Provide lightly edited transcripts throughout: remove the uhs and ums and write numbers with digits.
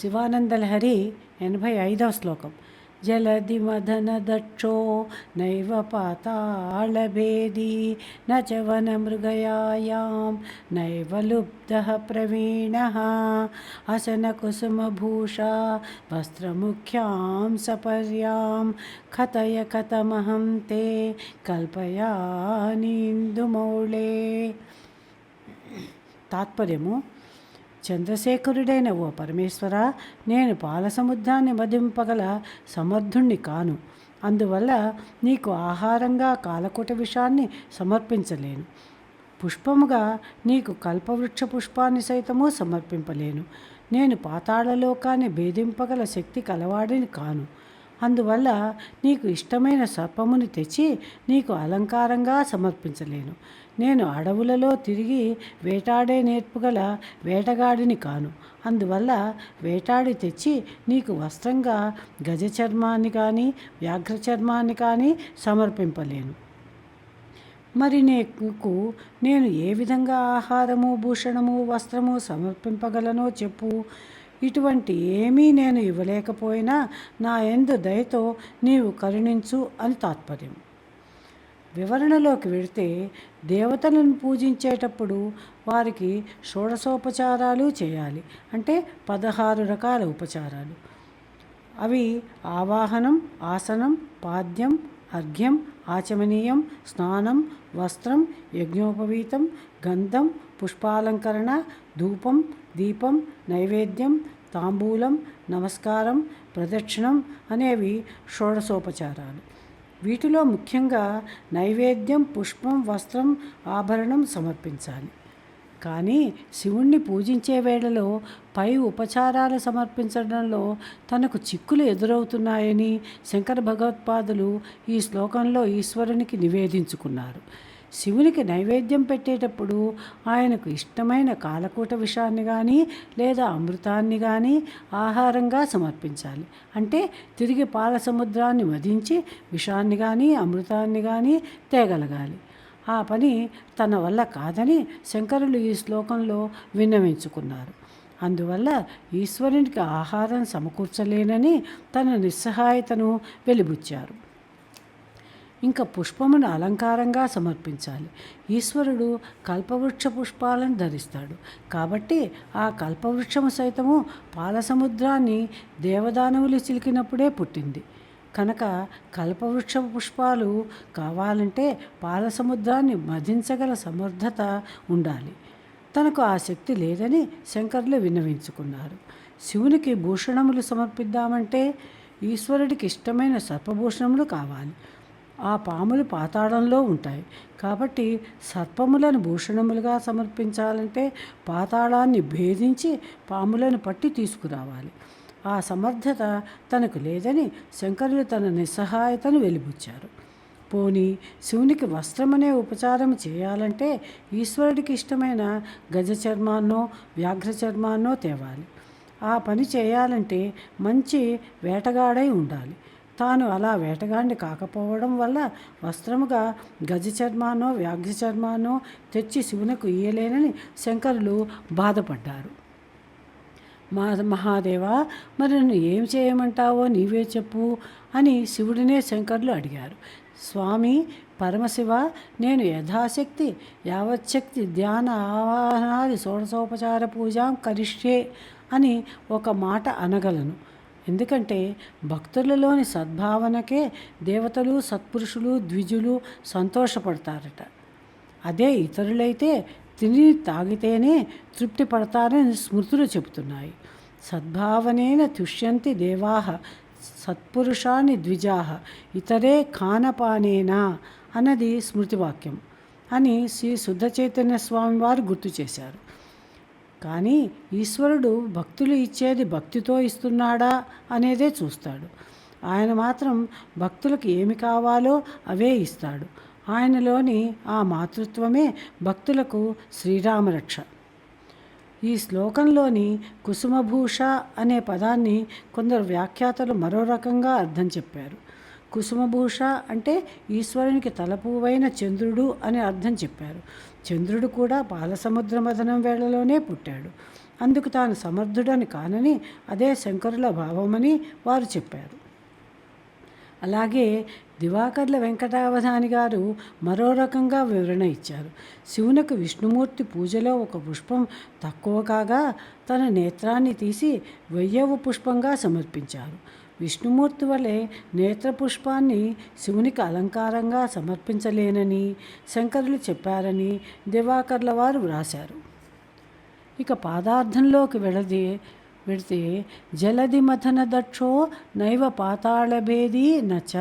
శివానందలహరి 85వ శ్లోకం. జలధి మదన దక్షో నైవ పాతాళభేదీ న చ వనమృగయాయాం నైవ లుబ్ధః ప్రవీణః అసనకుసుమభూషా వస్త్రముఖ్యాం సపర్యాం కథయ కథమహం తే కల్పయానీందుమౌళే. తాత్పర్యము: చంద్రశేఖరుడైన ఓ పరమేశ్వర, నేను పాలసముద్రాన్ని మదింపగల సమర్థుణ్ణి కాను. అందువల్ల నీకు ఆహారంగా కాలకూట విషాన్ని సమర్పించలేను. పుష్పముగా నీకు కల్పవృక్ష పుష్పాన్ని సైతము సమర్పింపలేను. నేను పాతాళలోకాన్ని భేదింపగల శక్తి కలవాడిని కాను. అందువల్ల నీకు ఇష్టమైన సర్పముని తెచ్చి నీకు అలంకారంగా సమర్పించలేను. నేను అడవులలో తిరిగి వేటాడే నేర్పుగల వేటగాడిని కాను. అందువల్ల వేటాడి తెచ్చి నీకు వస్త్రంగా గజ చర్మాన్ని కానీ వ్యాఘ్ర చర్మాన్ని కానీ సమర్పింపలేను. మరి నీకు నేను ఏ విధంగా ఆహారము, భూషణము, వస్త్రము సమర్పింపగలనో చెప్పు. ఇటువంటి ఏమీ నేను ఇవ్వలేకపోయినా నా యందు దయతో నీవు కరుణించు అని తాత్పర్యం. వివరణలోకి వెళితే, దేవతలను పూజించేటప్పుడు వారికి షోడశోపచారాలు చేయాలి. అంటే 16 రకాల ఉపచారాలు. అవి ఆవాహనం, ఆసనం, పాద్యం, అర్ఘ్యం, ఆచమనీయం, స్నానం, వస్త్రం, యజ్ఞోపవీతం, గంధం, పుష్పాలంకరణ, ధూపం, దీపం, నైవేద్యం, తాంబూలం, నమస్కారం, ప్రదక్షిణం అనేవి షోడశోపచారాలు. వీటిలో ముఖ్యంగా నైవేద్యం, పుష్పం, వస్త్రం, ఆభరణం సమర్పించాలి. కానీ శివుణ్ణి పూజించే వేళలో పై ఉపచారాలు సమర్పించడంలో తనకు చిక్కులు ఎదురవుతున్నాయని శంకర భగవత్పాదులు ఈ శ్లోకంలో ఈశ్వరునికి నివేదించుకున్నారు. శివునికి నైవేద్యం పెట్టేటప్పుడు ఆయనకు ఇష్టమైన కాలకూట విషాన్ని కానీ లేదా అమృతాన్ని కానీ ఆహారంగా సమర్పించాలి. అంటే తిరిగి పాల సముద్రాన్ని మదించి విషాన్ని కానీ అమృతాన్ని కానీ తేగలగాలి. ఆ పని తన వల్ల కాదని శంకరులు ఈ శ్లోకంలో విన్నవించుకున్నారు. అందువల్ల ఈశ్వరునికి ఆహారం సమకూర్చలేనని తన నిస్సహాయతను వెలిబుచ్చారు. ఇంకా పుష్పమును అలంకారంగా సమర్పించాలి. ఈశ్వరుడు కల్పవృక్ష పుష్పాలను ధరిస్తాడు. కాబట్టి ఆ కల్పవృక్షము సైతము పాలసముద్రాన్ని దేవదానవులు చిలికినప్పుడే పుట్టింది. కనుక కల్పవృక్ష పుష్పాలు కావాలంటే పాలసముద్రాన్ని మదించగల సమర్థత ఉండాలి. తనకు ఆ శక్తి లేదని శంకరులు విన్నవించుకున్నారు. శివునికి భూషణములు సమర్పిద్దామంటే ఈశ్వరుడికి ఇష్టమైన సర్పభూషణములు కావాలి. ఆ పాములు పాతాళంలో ఉంటాయి. కాబట్టి సర్పములను భూషణములుగా సమర్పించాలంటే పాతాళాన్ని భేదించి పాములను పట్టి తీసుకురావాలి. ఆ సమర్థత తనకు లేదని శంకరులు తన నిస్సహాయతను వెలిబుచ్చారు. పోనీ శివునికి వస్త్రమనే ఉపచారం చేయాలంటే ఈశ్వరుడికి ఇష్టమైన గజ చర్మాన్నో వ్యాఘ్ర చర్మాన్నో తేవాలి. ఆ పని చేయాలంటే మంచి వేటగాడై ఉండాలి. తాను అలా వేటగాడిని కాకపోవడం వల్ల వస్త్రముగా గజ చర్మానో వ్యాఘ్ర చర్మానో తెచ్చి శివునకు ఇయ్యలేనని శంకరులు బాధపడ్డారు. మహాదేవా, మరి నన్ను ఏం చేయమంటావో నీవే చెప్పు అని శివుడినే శంకరులు అడిగారు. స్వామి పరమశివ, నేను యథాశక్తి యావచ్చక్తి ధ్యాన ఆవాహనాది షోడశోపచార పూజాం కరిష్యే అని ఒక మాట అనగలను. ఎందుకంటే భక్తులలోని సద్భావనకే దేవతలు, సత్పురుషులు, ద్విజులు సంతోషపడతారట. అదే ఇతరులైతే తిని తాగితేనే తృప్తి పడతారని స్మృతులు చెబుతున్నాయి. సద్భావనేన తుష్యంతి దేవాః సత్పురుషాని ద్విజాః ఇతరే ఖానపానేనా అన్నది స్మృతివాక్యం అని శ్రీ శుద్ధ చైతన్య స్వామి వారు గుర్తు చేశారు. కానీ ఈశ్వరుడు భక్తులు ఇచ్చేది భక్తితో ఇస్తున్నాడా అనేదే చూస్తాడు. ఆయన మాత్రం భక్తులకు ఏమి కావాలో అవే ఇస్తాడు. ఆయనలోని ఆ మాతృత్వమే భక్తులకు శ్రీరామరక్ష. ఈ శ్లోకంలోని కుసుమభూష అనే పదాన్ని కొందరు వ్యాఖ్యాతలు మరో రకంగా అర్థం చెప్పారు. కుసుమభూష అంటే ఈశ్వరునికి తలపువైన చంద్రుడు అని అర్థం చెప్పారు. చంద్రుడు కూడా పాలసముద్ర మథనం వేళలోనే పుట్టాడు. అందుకు తాను సమర్థుడని కానని అదే శంకరుల భావమని వారు చెప్పారు. అలాగే దివాకర్ల వెంకటావధాని గారు మరో రకంగా వివరణ ఇచ్చారు. శివునకు విష్ణుమూర్తి పూజలో ఒక పుష్పం తక్కువ కాగా తన నేత్రాన్ని తీసి 1000వ పుష్పంగా సమర్పించారు. విష్ణుమూర్తి వలె నేత్రపుష్పాన్ని శివునికి అలంకారంగా సమర్పించలేనని శంకరులు చెప్పారని దివాకర్ల వారు వ్రాశారు. ఇక పాదార్థంలోకి వెడితే జలధి మథన దక్షో నైవ పాతాళభేది నచ.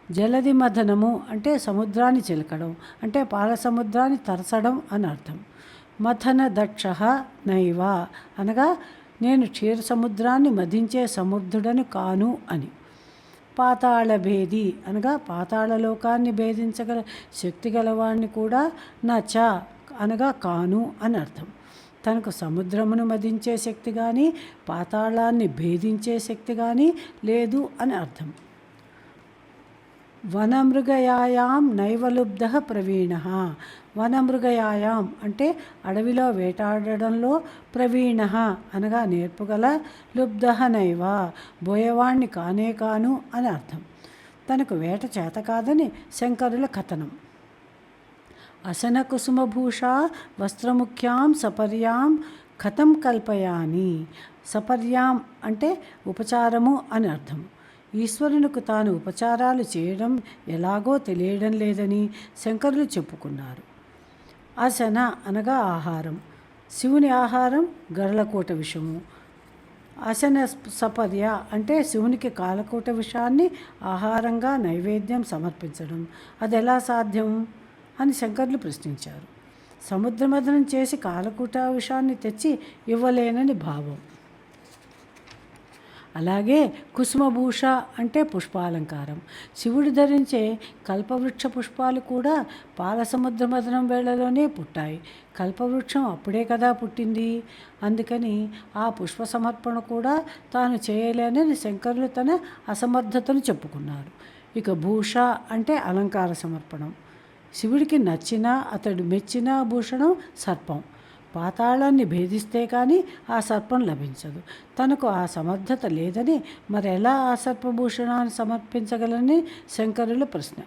జలధి మథనము అంటే సముద్రాన్ని చిలకడం, అంటే పాల సముద్రాన్ని తరచడం అని అర్థం. మథన దక్ష నైవ అనగా నేను క్షీర సముద్రాన్ని మధించే సముద్రుడను కాను అని. పాతాళభేది అనగా పాతాళలోకాన్ని భేదించగల శక్తి గలవాణ్ణి కూడా నచ అనగా కాను అని అర్థం. తనకు సముద్రమును మదించే శక్తి కానీ పాతాళాన్ని భేదించే శక్తి కానీ లేదు అని అర్థం. వనమృగయాయాం నైవలుబ్ధ ప్రవీణ. వనమృగయాయాం అంటే అడవిలో వేటాడడంలో ప్రవీణ అనగా నేర్పుగల, లుబ్ధ నైవ బోయవాణ్ణి కానే కాను అని అర్థం. తనకు వేట చేత కాదని శంకరుల కథనం. అసన కుసుమభూషా వస్త్రముఖ్యాం సపర్యాం కథం కల్పయాని. సపర్యాం అంటే ఉపచారము అని అర్థం. ఈశ్వరునికి తాను ఉపచారాలు చేయడం ఎలాగో తెలియడం లేదని శంకరులు చెప్పుకున్నారు. అసన అనగా ఆహారం. శివుని ఆహారం గరళకోట విషము. అసన సపర్య అంటే శివునికి కాలకోట విషాన్ని ఆహారంగా నైవేద్యం సమర్పించడం. అది ఎలా సాధ్యం అని శంకరులు ప్రశ్నించారు. సముద్రమథనం చేసి కాలకూట విషాన్ని తెచ్చి ఇవ్వలేనని భావం. అలాగే కుసుమభూష అంటే పుష్పాలంకారం. శివుడు ధరించే కల్పవృక్ష పుష్పాలు కూడా పాలసముద్ర మథనం వేళలోనే పుట్టాయి. కల్పవృక్షం అప్పుడే కదా పుట్టింది. అందుకని ఆ పుష్ప సమర్పణ కూడా తాను చేయలేనని శంకరులు తన అసమర్థతను చెప్పుకున్నారు. ఇక భూష అంటే అలంకార సమర్పణం. శివుడికి నచ్చిన, అతడు మెచ్చిన భూషణం సర్పం. పాతాళాన్ని భేదిస్తే కానీ ఆ సర్పం లభించదు. తనకు ఆ సమర్థత లేదని మరెలా ఆ సర్పభూషణాన్ని సమర్పించగలని శంకరుల ప్రశ్న.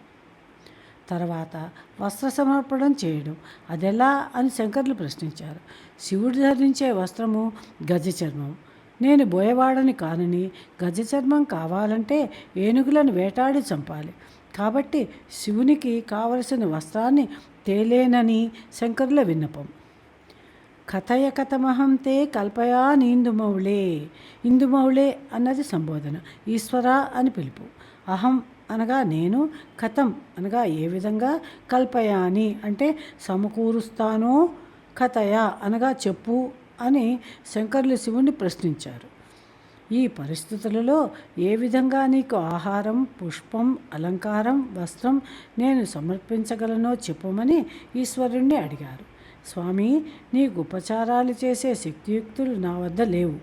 తర్వాత వస్త్ర సమర్పణం చేయడం అదెలా అని శంకరులు ప్రశ్నించారు. శివుడు ధరించే వస్త్రము గజ చర్మం. నేను బోయవాడని కానని గజ చర్మం కావాలంటే ఏనుగులను వేటాడి చంపాలి. కాబట్టి శివునికి కావలసిన వస్త్రాన్ని తేలేనని శంకరుల విన్నపం. కథయ కథమహం తే కల్పయా నీందుమౌళే. ఇందుమౌళే అన్నది సంబోధన, ఈశ్వర అని పిలుపు. అహం అనగా నేను, కథం అనగా ఏ విధంగా, కల్పయాని అంటే సమకూరుస్తానో, కథయ అనగా చెప్పు అని శంకరులు శివుణ్ణి ప్రశ్నించారు. ఈ పరిస్థితులలో ఏ విధంగా నీకు ఆహారం, పుష్పం, అలంకారం, వస్త్రం నేను సమర్పించగలనో చెప్పమని ఈశ్వరుణ్ణి అడిగారు. స్వామి, నీకు ఉపచారాలు చేసే శక్తియుక్తులు నా వద్ద లేవు.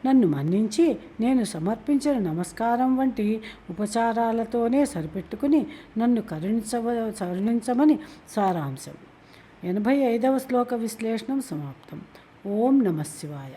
నన్ను మన్నించి నేను సమర్పించిన నమస్కారం వంటి ఉపచారాలతోనే సరిపెట్టుకుని నన్ను కరుణించమని సారాంశం. 85వ శ్లోక విశ్లేషణం సమాప్తం. ఓం నమః శివాయ.